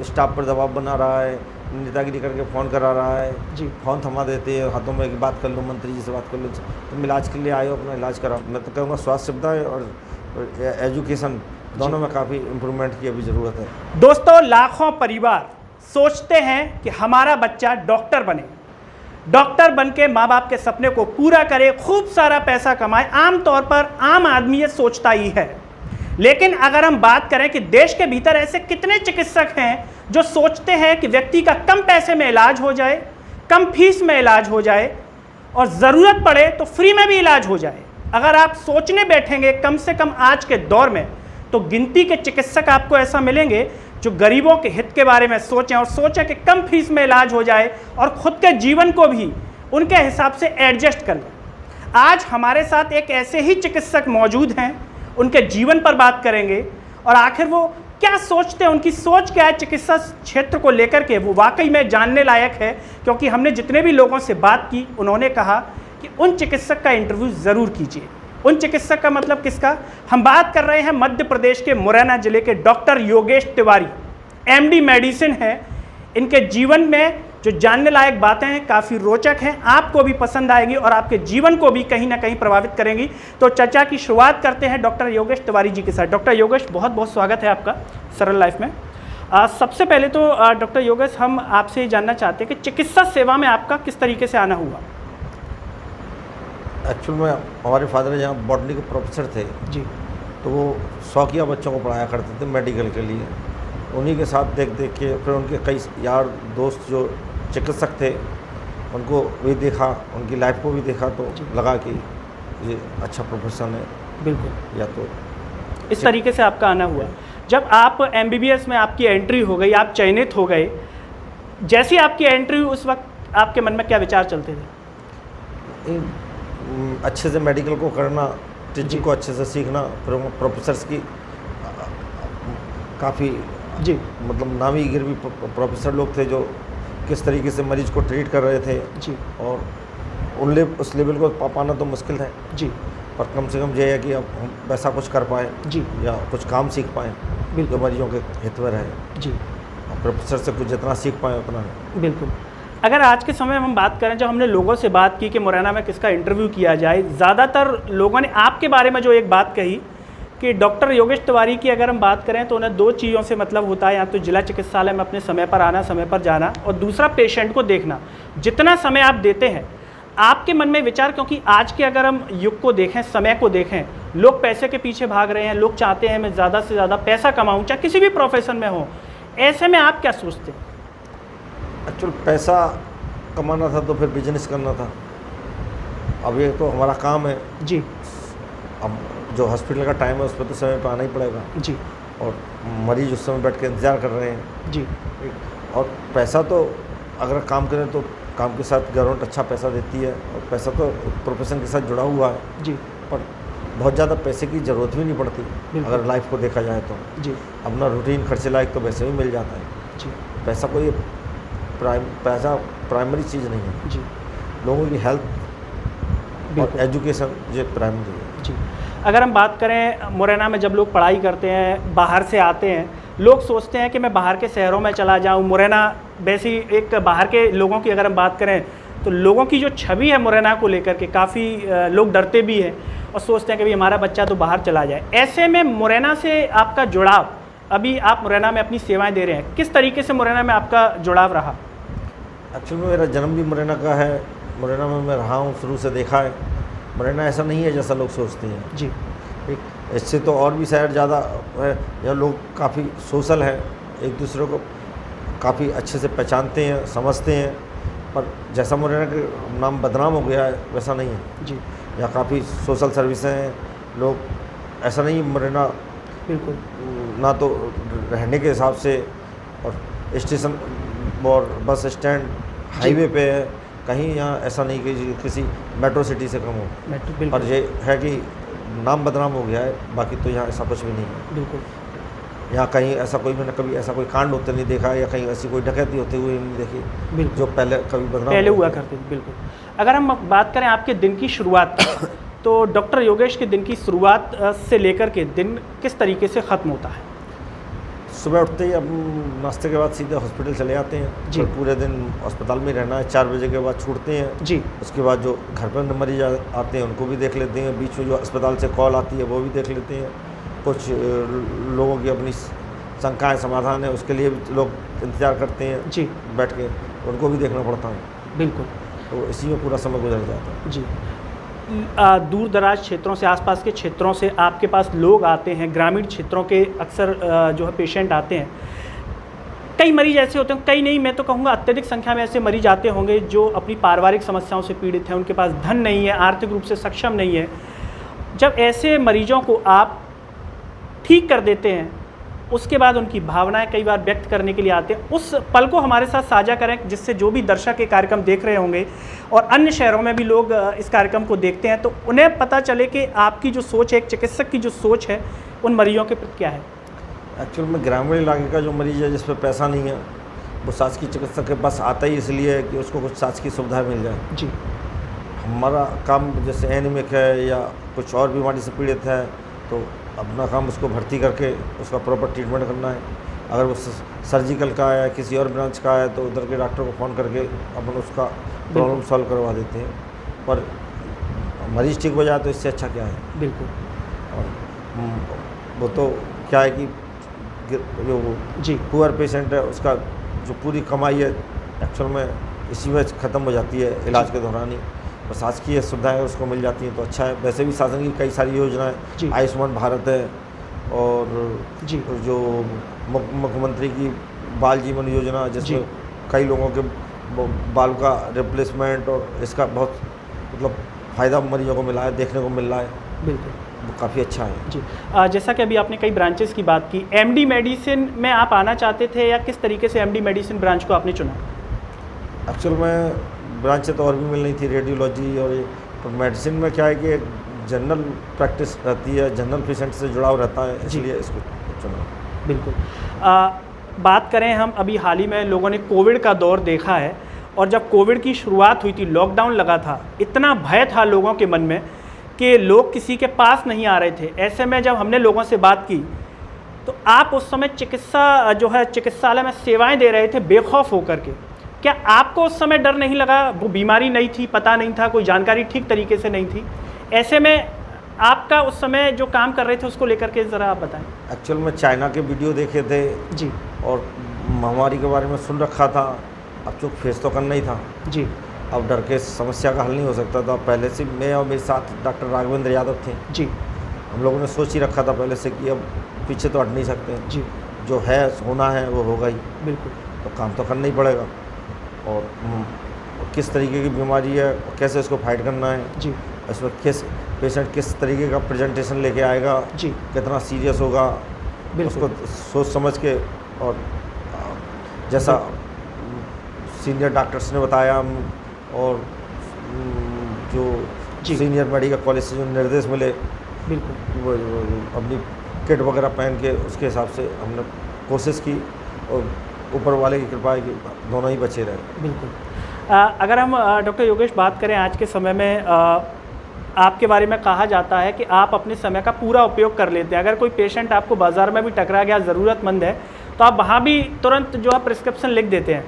Staff पर दबाव बना रहा है, नेतागिरी करके फ़ोन करा रहा है जी। फ़ोन थमा देते हैं हाथों में कि बात कर लो, मंत्री जी से बात कर लो। तुम इलाज के लिए आए हो, अपना इलाज कराओ। मैं तो कहूँगा स्वास्थ्य सुविधाएँ और एजुकेशन दोनों में काफ़ी इम्प्रूवमेंट की अभी ज़रूरत है। दोस्तों, लाखों परिवार सोचते हैं कि हमारा बच्चा डॉक्टर बने, डॉक्टर बन के माँ बाप के सपने को पूरा करे, खूब सारा पैसा कमाए। आमतौर पर आम आदमी ये सोचता ही है। लेकिन अगर हम बात करें कि देश के भीतर ऐसे कितने चिकित्सक हैं जो सोचते हैं कि व्यक्ति का कम पैसे में इलाज हो जाए, कम फीस में इलाज हो जाए और ज़रूरत पड़े तो फ्री में भी इलाज हो जाए। अगर आप सोचने बैठेंगे कम से कम आज के दौर में, तो गिनती के चिकित्सक आपको ऐसा मिलेंगे जो गरीबों के हित के बारे में सोचें और सोचें कि कम फीस में इलाज हो जाए और ख़ुद के जीवन को भी उनके हिसाब से एडजस्ट कर लें। आज हमारे साथ एक ऐसे ही चिकित्सक मौजूद हैं, उनके जीवन पर बात करेंगे और आखिर वो क्या सोचते हैं, उनकी सोच क्या है चिकित्सा क्षेत्र को लेकर के, वो वाकई में जानने लायक है। क्योंकि हमने जितने भी लोगों से बात की, उन्होंने कहा कि उन चिकित्सक का इंटरव्यू ज़रूर कीजिए। उन चिकित्सक का मतलब किसका? हम बात कर रहे हैं मध्य प्रदेश के मुरैना जिले के doctor Yogesh Tiwari, MD medicine है। इनके जीवन में जो जानने लायक बातें हैं काफ़ी रोचक हैं, आपको भी पसंद आएगी और आपके जीवन को भी कहीं ना कहीं प्रभावित करेंगी। तो चर्चा की शुरुआत करते हैं डॉक्टर योगेश तिवारी जी के साथ। डॉक्टर योगेश, बहुत बहुत स्वागत है आपका सरल लाइफ में। सबसे पहले तो डॉक्टर योगेश, हम आपसे ये जानना चाहते हैं कि चिकित्सा सेवा में आपका किस तरीके से आना हुआ? एक्चुअल में हमारे फादर यहाँ बॉटनी के प्रोफेसर थे जी। तो वो शौकिया बच्चों को पढ़ाया करते थे मेडिकल के लिए। उन्हीं के साथ देख देख के फिर उनके कई यार दोस्त जो चिकित्सक थे उनको भी देखा, उनकी लाइफ को भी देखा, तो लगा कि ये अच्छा प्रोफेशन है। बिल्कुल। या तो इस तरीके से आपका आना हुआ। जब आप MBBS में आपकी एंट्री हो गई, आप चयनित हो गए, जैसी आपकी एंट्री उस वक्त आपके मन में क्या विचार चलते थे? अच्छे से मेडिकल को करना, टीचिंग को अच्छे से सीखना। प्रोफेसर्स की काफ़ी जी मतलब नामी गिरवी प्रोफेसर लोग थे जो किस तरीके से मरीज को ट्रीट कर रहे थे जी, और उस लेवल को पाना तो मुश्किल है जी, पर कम से कम ये है कि अब हम वैसा कुछ कर पाएँ जी, या कुछ काम सीख पाएँ जो मरीजों के हित में रहे। जी। और प्रोफेसर से कुछ जितना सीख पाएँ उतना। बिल्कुल। अगर आज के समय में हम बात करें, जब हमने लोगों से बात की कि मुरैना में किसका इंटरव्यू किया जाए, ज़्यादातर लोगों ने आपके बारे में जो एक बात कही कि डॉक्टर योगेश तिवारी की अगर हम बात करें तो उन्हें 2 चीज़ों से मतलब होता है, या तो जिला चिकित्सालय में अपने समय पर आना, समय पर जाना, और दूसरा पेशेंट को देखना। जितना समय आप देते हैं, आपके मन में विचार, क्योंकि आज के अगर हम युग को देखें, समय को देखें, लोग पैसे के पीछे भाग रहे हैं, लोग चाहते हैं मैं ज़्यादा से ज़्यादा पैसा कमाऊँ, चाहे किसी भी प्रोफेशन में हो। ऐसे में आप क्या सोचते हैं? एक्चुअल पैसा कमाना था तो फिर बिजनेस करना था। अब ये तो हमारा काम है जी। अब जो हॉस्पिटल का टाइम है उस पर तो समय पर आना ही पड़ेगा जी। और मरीज उस समय बैठ के इंतज़ार कर रहे हैं। जी। और पैसा तो अगर काम करें तो काम के साथ गवर्नमेंट अच्छा पैसा देती है और पैसा तो प्रोफेशन के साथ जुड़ा हुआ है। जी। पर बहुत ज़्यादा पैसे की ज़रूरत भी नहीं पड़ती अगर लाइफ को देखा जाए तो। जी। अपना रूटीन खर्चे लायक तो वैसे भी मिल जाता है। जी। पैसा कोई पैसा प्राइमरी चीज़ नहीं है। जी। लोगों की हेल्थ और एजुकेशन ये प्राइमरी है। जी। अगर हम बात करें मुरैना में जब लोग पढ़ाई करते हैं, बाहर से आते हैं, लोग सोचते हैं कि मैं बाहर के शहरों में चला जाऊं। मुरैना वैसी एक बाहर के लोगों की अगर हम बात करें तो लोगों की जो छवि है मुरैना को लेकर के, काफ़ी लोग डरते भी हैं और सोचते हैं कि भाई हमारा बच्चा तो बाहर चला जाए। ऐसे में मुरैना से आपका जुड़ाव, अभी आप मुरैना में अपनी सेवाएं दे रहे हैं, किस तरीके से मुरैना में आपका जुड़ाव रहा? एक्चुअली मेरा जन्म भी मुरैना का है, मुरैना में मैं रहा हूँ, शुरू से देखा है। मुरैना ऐसा नहीं है जैसा लोग सोचते हैं। जी। इससे तो और भी शहर ज़्यादा है, यहाँ लोग काफ़ी सोशल हैं, एक दूसरे को काफ़ी अच्छे से पहचानते हैं, समझते हैं। पर जैसा मुरैना का नाम बदनाम हो गया है वैसा नहीं है। जी। यहाँ काफ़ी सोशल सर्विसें हैं, लोग ऐसा नहीं मुरैना बिल्कुल ना तो रहने के हिसाब से और स्टेशन और बस स्टैंड हाईवे पे है, कहीं यहाँ ऐसा नहीं कि किसी मेट्रो सिटी से कम हो। पर ये है कि नाम बदनाम हो गया है, बाकी तो यहाँ ऐसा कुछ भी नहीं है। बिल्कुल। यहाँ कहीं ऐसा कोई, मैंने कभी ऐसा कोई कांड होते नहीं देखा या कहीं ऐसी कोई डकैती होते हुए नहीं देखी जो पहले कभी बदनाम हुआ करती थी। बिल्कुल। अगर हम बात करें आपके दिन की शुरुआत तो डॉक्टर योगेश के दिन की शुरुआत से लेकर के दिन किस तरीके से ख़त्म होता है? सुबह उठते ही अब नाश्ते के बाद सीधे हॉस्पिटल चले जाते हैं जी। और पूरे दिन अस्पताल में ही रहना है। 4 बजे के बाद छूटते हैं जी। उसके बाद जो घर पर मरीज आते हैं उनको भी देख लेते हैं, बीच में जो अस्पताल से कॉल आती है वो भी देख लेते हैं। कुछ लोगों की अपनी शंकाएं समाधान है उसके लिए भी लोग इंतज़ार करते हैं जी। बैठ के, उनको भी देखना पड़ता है, बिल्कुल। तो इसी में पूरा समय गुजर जाता है। जी। दूर दराज क्षेत्रों से, आसपास के क्षेत्रों से आपके पास लोग आते हैं, ग्रामीण क्षेत्रों के अक्सर जो है पेशेंट आते हैं। कई मरीज ऐसे होते हैं, कई नहीं, मैं तो कहूँगा अत्यधिक संख्या में ऐसे मरीज आते होंगे जो अपनी पारिवारिक समस्याओं से पीड़ित हैं, उनके पास धन नहीं है, आर्थिक रूप से सक्षम नहीं है। जब ऐसे मरीजों को आप ठीक कर देते हैं, उसके बाद उनकी भावनाएं कई बार व्यक्त करने के लिए आते हैं, उस पल को हमारे साथ साझा करें, जिससे जो भी दर्शक ये कार्यक्रम देख रहे होंगे और अन्य शहरों में भी लोग इस कार्यक्रम को देखते हैं, तो उन्हें पता चले कि आपकी जो सोच है, एक चिकित्सक की जो सोच है, उन मरीजों के प्रति क्या है। एक्चुअल में ग्रामीण इलाके का जो मरीज़ है जिस पर पैसा नहीं है, वो शासकीय चिकित्सक के पास आता ही इसलिए है कि उसको कुछ शासकीय सुविधा मिल जाए। जी। हमारा काम जैसे एनीमिक है या कुछ और बीमारी से पीड़ित है, तो अपना काम उसको भर्ती करके उसका प्रॉपर ट्रीटमेंट करना है। अगर वो सर्जिकल का है, किसी और ब्रांच का है, तो उधर के डॉक्टर को फ़ोन करके अपन उसका प्रॉब्लम सॉल्व करवा देते हैं। पर मरीज़ ठीक हो जाए तो इससे अच्छा क्या है। बिल्कुल। और वो तो क्या है कि जो जी। पुअर पेशेंट है उसका जो पूरी कमाई है एक्चुअल में इसी में ख़त्म हो जाती है इलाज के दौरान ही। और शासकीय सुविधाएँ उसको मिल जाती हैं तो अच्छा है। वैसे भी शासन की कई सारी योजनाएं, आयुष्मान भारत है और जी। जो मुख्यमंत्री की बाल जीवन योजना, जिसमें कई लोगों के बाल का रिप्लेसमेंट और इसका बहुत मतलब फ़ायदा मरीजों को मिला है, देखने को मिल रहा है। बिल्कुल, वो काफ़ी अच्छा है। जी। जैसा कि अभी आपने कई ब्रांचेस की बात की, एमडी मेडिसिन में आप आना चाहते थे या किस तरीके से एमडी मेडिसिन ब्रांच को आपने चुना? एक्चुअल में ब्रांचें तो और भी मिल रही थी, रेडियोलॉजी और ये, पर मेडिसिन में क्या है कि एक जनरल प्रैक्टिस रहती है, जनरल पेशेंट से जुड़ाव रहता है, इसलिए इसको चुना। बिल्कुल। बात करें हम, अभी हाल ही में लोगों ने कोविड का दौर देखा है, और जब कोविड की शुरुआत हुई थी, लॉकडाउन लगा था, इतना भय था लोगों के मन में कि लोग किसी के पास नहीं आ रहे थे। ऐसे में जब हमने लोगों से बात की तो आप उस समय चिकित्सालय में सेवाएं दे रहे थे बेखौफ होकर के। क्या आपको उस समय डर नहीं लगा? वो बीमारी नहीं थी, पता नहीं था, कोई जानकारी ठीक तरीके से नहीं थी, ऐसे में आपका उस समय जो काम कर रहे थे उसको लेकर के ज़रा आप बताएं। एक्चुअल में चाइना के वीडियो देखे थे जी, और महामारी के बारे में सुन रखा था, अब चूँकि फेस तो करना ही था जी। अब डर के समस्या का हल नहीं हो सकता था। पहले से मैं और मेरे साथ डॉक्टर राघवेंद्र यादव थे जी। हम लोगों ने सोच ही रखा था पहले से कि अब पीछे तो हट नहीं सकते जी। जो है होना है वो होगा ही, बिल्कुल। तो काम तो करना ही पड़ेगा। और किस तरीके की बीमारी है, कैसे उसको फाइट करना है, जी। इसमें पेशेंट किस तरीके का प्रेजेंटेशन लेके आएगा, जी। कितना सीरियस होगा, उसको सोच समझ के, और जैसा सीनियर डॉक्टर्स ने बताया और जो सीनियर मेडिकल कॉलेज से जो निर्देश मिले, बिल्कुल, वो अपनी किट वगैरह पहन के उसके हिसाब से हमने कोशिश की, और ऊपर वाले की कृपा है कि दोनों ही बचे रहे। बिल्कुल। अगर हम डॉक्टर योगेश बात करें, आज के समय में आपके बारे में कहा जाता है कि आप अपने समय का पूरा उपयोग कर लेते हैं। अगर कोई पेशेंट आपको बाज़ार में भी टकरा गया, ज़रूरतमंद है, तो आप वहाँ भी तुरंत जो है प्रिस्क्रिप्शन लिख देते हैं।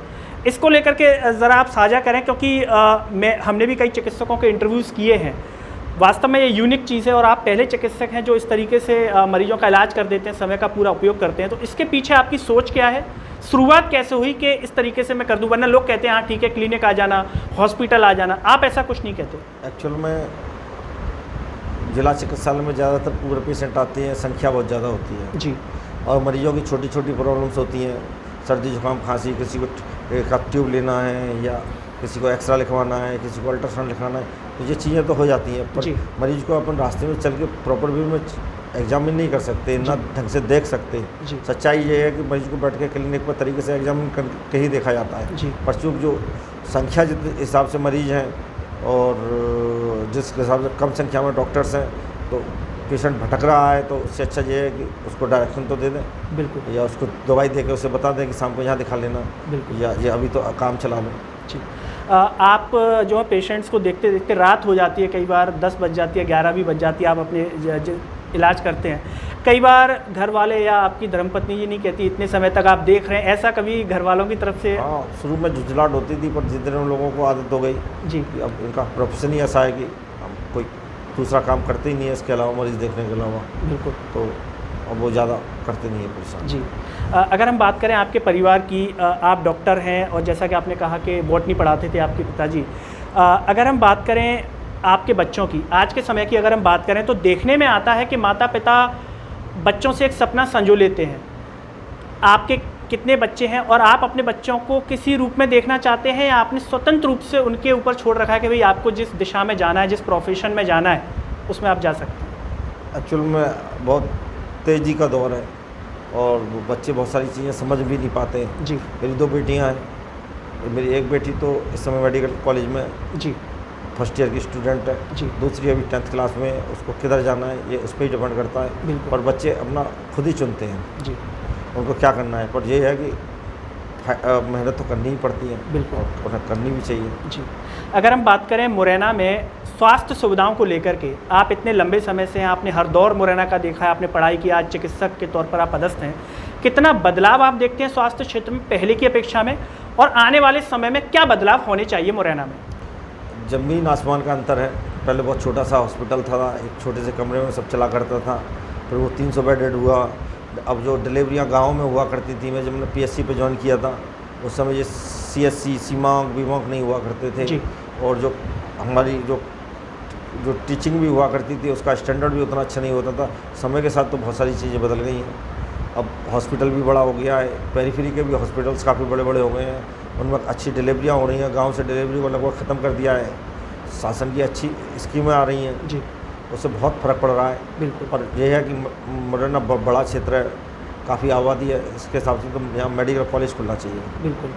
इसको लेकर के ज़रा आप साझा करें, क्योंकि हमने भी कई चिकित्सकों के इंटरव्यूज़ किए हैं। वास्तव में ये यूनिक चीज़ है और आप पहले चिकित्सक हैं जो इस तरीके से मरीजों का इलाज कर देते हैं, समय का पूरा उपयोग करते हैं। तो इसके पीछे आपकी सोच क्या है? शुरुआत कैसे हुई कि इस तरीके से मैं कर दूं? वरना लोग कहते हैं हाँ ठीक है, क्लिनिक आ जाना, हॉस्पिटल आ जाना, आप ऐसा कुछ नहीं कहते। एक्चुअल में जिला चिकित्सालय में ज़्यादातर पूरे पेशेंट आते हैं, संख्या बहुत ज़्यादा होती है जी। और मरीजों की छोटी छोटी प्रॉब्लम्स होती हैं, सर्दी जुकाम खांसी, किसी को एक ट्यूब लेना है या किसी को एक्सरा लिखवाना है, किसी को अल्ट्रासाउंड लिखवाना है, तो ये चीज़ें तो हो जाती हैं। पर मरीज को अपन रास्ते में चल के प्रॉपर वे में एग्जामिन नहीं कर सकते, ना ढंग से देख सकते। सच्चाई ये है कि मरीज को बैठ के क्लिनिक पर तरीके से एग्जामिन करके ही देखा जाता है। पर चूँकि जो संख्या जितने हिसाब से मरीज हैं और जिस हिसाब से कम संख्या में डॉक्टर्स हैं, तो पेशेंट भटक रहा है, तो उससे अच्छा ये है कि उसको डायरेक्शन तो दे दें, बिल्कुल, या उसको दवाई दे के उसे बता दें कि शाम को यहाँ दिखा लेना, बिल्कुल, या ये अभी तो काम चला लो। जी। आप जो है पेशेंट्स को देखते देखते रात हो जाती है, कई बार 10 बज जाती है, 11 भी बज जाती है, आप अपने इलाज करते हैं। कई बार घर वाले या आपकी धर्मपत्नी जी नहीं कहती इतने समय तक आप देख रहे हैं, ऐसा कभी घर वालों की तरफ से? हाँ, शुरू में झुंझलाहट होती थी, पर जितने उन लोगों को आदत हो गई जी कि अब इनका प्रोफेशन ही ऐसा है कि हम कोई दूसरा काम करते ही नहीं है इसके अलावा, मरीज़ देखने के अलावा, बिल्कुल, तो अब वो ज़्यादा करते नहीं है परेशान। जी। अगर हम बात करें आपके परिवार की, आप डॉक्टर हैं और जैसा कि आपने कहा कि बॉटनी पढ़ाते थे आपके पिताजी, अगर हम बात करें आपके बच्चों की, आज के समय की अगर हम बात करें तो देखने में आता है कि माता पिता बच्चों से एक सपना संजो लेते हैं। आपके कितने बच्चे हैं और आप अपने बच्चों को किसी रूप में देखना चाहते हैं या आपने स्वतंत्र रूप से उनके ऊपर छोड़ रखा है कि भाई आपको जिस दिशा में जाना है, जिस प्रोफेशन में जाना है, उसमें आप जा सकते हैं? एक्चुअल में बहुत तेज़ी का दौर है और वो बच्चे बहुत सारी चीज़ें समझ भी नहीं पाते हैं। जी मेरी 2 बेटियां हैं। मेरी एक बेटी तो इस समय मेडिकल कॉलेज में जी फर्स्ट ईयर की स्टूडेंट है, जी दूसरी अभी 10th क्लास में है। उसको किधर जाना है ये उस पर ही डिपेंड करता है, बिल्कुल। पर बच्चे अपना खुद ही चुनते हैं जी उनको क्या करना है। पर ये है कि मेहनत तो करनी ही पड़ती है, बिल्कुल। और उन्हें करनी भी चाहिए। जी। अगर हम बात करें मुरैना में स्वास्थ्य सुविधाओं को लेकर के, आप इतने लंबे समय से हैं, आपने हर दौर मुरैना का देखा है, आपने पढ़ाई की, आज चिकित्सक के तौर पर आप पदस्थ हैं, कितना बदलाव आप देखते हैं स्वास्थ्य क्षेत्र में पहले की अपेक्षा में, और आने वाले समय में क्या बदलाव होने चाहिए मुरैना में? ज़मीन आसमान का अंतर है। पहले बहुत छोटा सा हॉस्पिटल था, एक छोटे से कमरे में सब चला करता था, फिर वो 300 बेडेड हुआ। अब जो डिलीवरियाँ गाँव में हुआ करती थी, मैं जब मैंने PSC पे ज्वाइन किया था उस समय ये CSC सीमांक बीमांक नहीं हुआ करते थे जी। और जो हमारी जो टीचिंग भी हुआ करती थी उसका स्टैंडर्ड भी उतना अच्छा नहीं होता था। समय के साथ तो बहुत सारी चीज़ें बदल गई हैं। अब हॉस्पिटल भी बड़ा हो गया है, पेरीफेरी के भी हॉस्पिटल्स काफ़ी बड़े बड़े हो गए हैं, उनमें अच्छी डिलीवरियाँ हो रही हैं। गांव से डिलीवरी को लगभग ख़त्म कर दिया है, शासन की अच्छी स्कीमें आ रही हैं, जी उससे बहुत फ़र्क पड़ रहा है। बिल्कुल। पर यह है कि मुरैना बड़ा क्षेत्र है, काफ़ी आबादी है, इसके हिसाब से तो यहाँ मेडिकल कॉलेज खुलना चाहिए। बिल्कुल,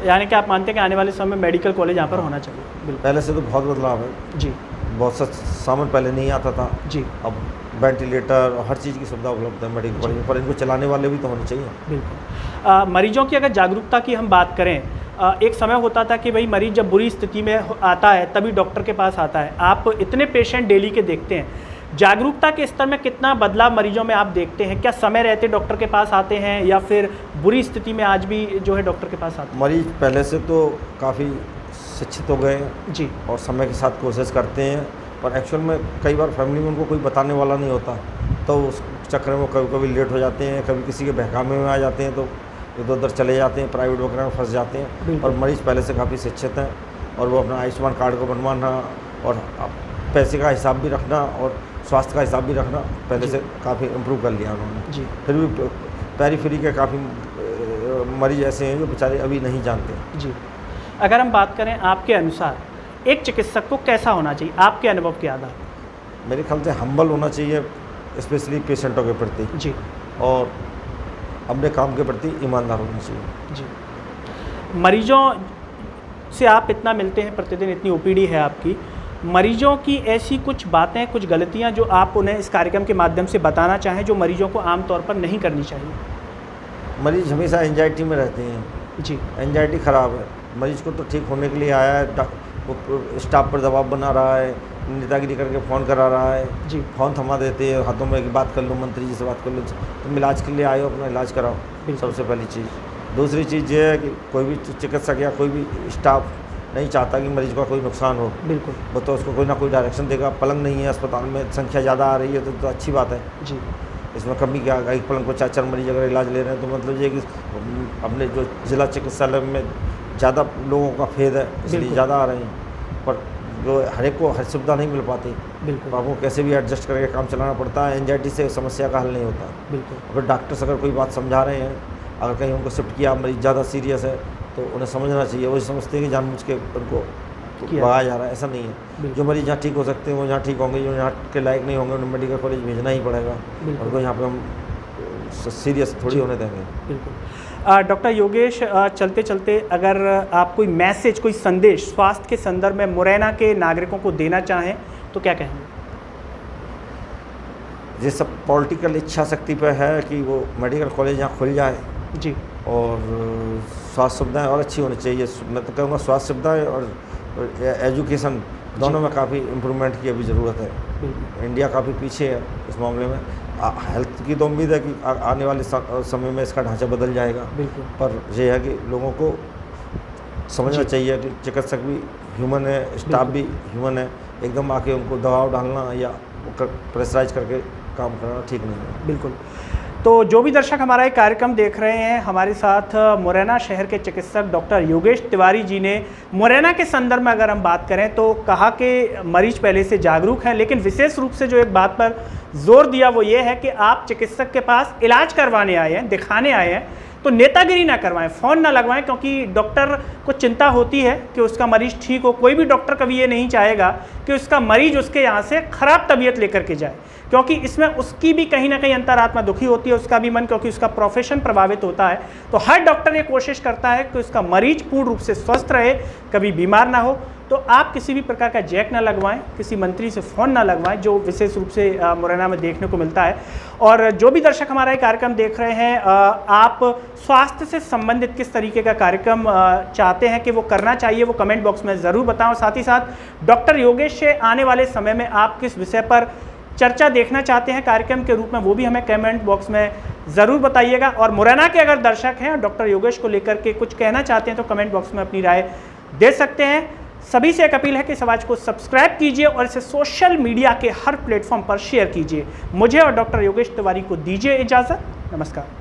यानी कि आप मानते हैं कि आने वाले समय में मेडिकल कॉलेज यहाँ पर होना चाहिए? बिल्कुल। पहले से तो बहुत बदलाव है जी बहुत सा सामान पहले नहीं आता था, जी अब वेंटिलेटर और हर चीज़ की सुविधा उपलब्ध है मेडिकल कॉलेज में, पर इनको चलाने वाले भी तो होने चाहिए। बिल्कुल। मरीजों की अगर जागरूकता की हम बात करें, एक समय होता था कि भाई मरीज जब बुरी स्थिति में आता है तभी डॉक्टर के पास आता है, आप इतने पेशेंट डेली के देखते हैं, जागरूकता के स्तर में कितना बदलाव मरीजों में आप देखते हैं? क्या समय रहते डॉक्टर के पास आते हैं या फिर बुरी स्थिति में आज भी जो है डॉक्टर के पास आते हैं? मरीज पहले से तो काफ़ी शिक्षित हो गए हैं जी और समय के साथ कोशिश करते हैं, पर एक्चुअल में कई बार फैमिली में उनको कोई बताने वाला नहीं होता, तो उस चक्कर में कभी कभी लेट हो जाते हैं, कभी किसी के बहकामे में आ जाते हैं तो इधर उधर चले जाते हैं, प्राइवेट वगैरह में फंस जाते हैं। और मरीज़ पहले से काफ़ी शिक्षित हैं और वो अपना आयुष्मान कार्ड को बनवाना और पैसे का हिसाब भी रखना और स्वास्थ्य का हिसाब भी रखना पहले से काफ़ी इम्प्रूव कर लिया उन्होंने। जी फिर भी पेरीफेरी के काफ़ी मरीज़ ऐसे हैं जो बेचारे अभी नहीं जानते। जी। अगर हम बात करें आपके अनुसार एक चिकित्सक को कैसा होना चाहिए आपके अनुभव के आधार पर? मेरे ख्याल से हम्बल होना चाहिए, स्पेशली पेशेंटों के प्रति, जी और अपने काम के प्रति ईमानदार होना चाहिए। जी। मरीजों से आप इतना मिलते हैं प्रतिदिन, इतनी OPD है आपकी, मरीजों की ऐसी कुछ बातें, कुछ गलतियां जो आप उन्हें इस कार्यक्रम के माध्यम से बताना चाहें जो मरीजों को आमतौर पर नहीं करनी चाहिए? मरीज हमेशा एंजाइटी में रहते हैं। जी एंजाइटी ख़राब है, मरीज को तो ठीक होने के लिए आया है, वो स्टाफ पर दबाव बना रहा है, नेतागिरी करके फ़ोन करा रहा है, जी फ़ोन थमा देते हैं हाथों में कि बात कर लो, मंत्री जी से बात कर लो। तुम इलाज के लिए आए हो, अपना इलाज कराओ, सबसे पहली चीज़। दूसरी चीज़ ये है कि कोई भी चिकित्सक या कोई भी स्टाफ नहीं चाहता कि मरीज़ का कोई नुकसान हो। बिल्कुल। वो तो उसको कोई ना कोई डायरेक्शन देगा। पलंग नहीं है अस्पताल में, संख्या ज़्यादा आ रही है तो अच्छी बात है, जी इसमें कमी क्या, एक पलंग को 4-4 मरीज अगर इलाज ले रहे हैं तो मतलब ये कि अपने जो जिला चिकित्सालय में ज़्यादा लोगों का फेद है इसलिए ज़्यादा आ रहे हैं, पर जो हर एक को हर सुविधा नहीं मिल पाती। बिल्कुल। तो आपको कैसे भी एडजस्ट करके काम चलाना पड़ता है। एंजाइटी से समस्या का हल नहीं होता। बिल्कुल। अगर डॉक्टर्स अगर कोई बात समझा रहे हैं, अगर कहीं उनको शिफ्ट किया, मरीज ज़्यादा सीरियस है तो उन्हें समझना चाहिए। वो समझते हैं कि जानबूझ के उनको भगाया जा रहा है, ऐसा नहीं है। जो मरीज यहाँ ठीक हो सकते हैं वो यहाँ ठीक होंगे, जो यहाँ के लायक नहीं होंगे उन्हें मेडिकल कॉलेज भेजना ही पड़ेगा। उनको यहाँ पे हम सीरियस थोड़ी होने देंगे। बिल्कुल। डॉक्टर योगेश, चलते चलते अगर आप कोई मैसेज, कोई संदेश स्वास्थ्य के संदर्भ में मुरैना के नागरिकों को देना चाहें तो क्या कहेंगे? ये सब पॉलिटिकल इच्छा शक्ति पर है कि वो मेडिकल कॉलेज यहाँ खुल जाए जी, और स्वास्थ्य सुविधाएँ और अच्छी होनी चाहिए। मैं तो कहूँगा स्वास्थ्य सुविधाएँ और एजुकेशन दोनों में काफ़ी इम्प्रूवमेंट की अभी ज़रूरत है। इंडिया काफ़ी पीछे है इस मामले में, हेल्थ की तो उम्मीद है कि आने वाले समय में इसका ढांचा बदल जाएगा। बिल्कुल। पर यह है कि लोगों को समझना चाहिए कि चिकित्सक भी ह्यूमन है, स्टाफ भी ह्यूमन है। एकदम आके उनको दबाव डालना या प्रेशराइज करके काम करना ठीक नहीं है। बिल्कुल। तो जो भी दर्शक हमारा एक कार्यक्रम देख रहे हैं, हमारे साथ मुरैना शहर के चिकित्सक डॉक्टर योगेश तिवारी जी ने मुरैना के संदर्भ में अगर हम बात करें तो कहा कि मरीज पहले से जागरूक हैं, लेकिन विशेष रूप से जो एक बात पर जोर दिया वो ये है कि आप चिकित्सक के पास इलाज करवाने आए हैं, दिखाने आए हैं, तो नेतागिरी ना करवाएं, फ़ोन ना लगवाएं, क्योंकि डॉक्टर को चिंता होती है कि उसका मरीज़ ठीक हो। कोई भी डॉक्टर कभी ये नहीं चाहेगा कि उसका मरीज़ उसके यहाँ से ख़राब तबीयत लेकर के जाए, क्योंकि इसमें उसकी भी कहीं ना कहीं अंतरात्मा दुखी होती है, उसका भी मन, क्योंकि उसका प्रोफेशन प्रभावित होता है। तो हर डॉक्टर ये कोशिश करता है कि उसका मरीज पूर्ण रूप से स्वस्थ रहे, कभी बीमार ना हो। तो आप किसी भी प्रकार का जैक ना लगवाएं, किसी मंत्री से फ़ोन ना लगवाएं, जो विशेष रूप से मुरैना में देखने को मिलता है। और जो भी दर्शक हमारा ये कार्यक्रम देख रहे हैं, आप स्वास्थ्य से संबंधित किस तरीके का कार्यक्रम चाहते हैं कि वो करना चाहिए, वो कमेंट बॉक्स में ज़रूर बताओ। साथ ही साथ डॉक्टर योगेश से आने वाले समय में आप किस विषय पर चर्चा देखना चाहते हैं कार्यक्रम के रूप में, वो भी हमें कमेंट बॉक्स में ज़रूर बताइएगा। और मुरैना के अगर दर्शक हैं और डॉक्टर योगेश को लेकर के कुछ कहना चाहते हैं तो कमेंट बॉक्स में अपनी राय दे सकते हैं। सभी से एक अपील है कि इस आवाज़ को सब्सक्राइब कीजिए और इसे सोशल मीडिया के हर प्लेटफॉर्म पर शेयर कीजिए। मुझे और डॉक्टर योगेश तिवारी को दीजिए इजाज़त। नमस्कार।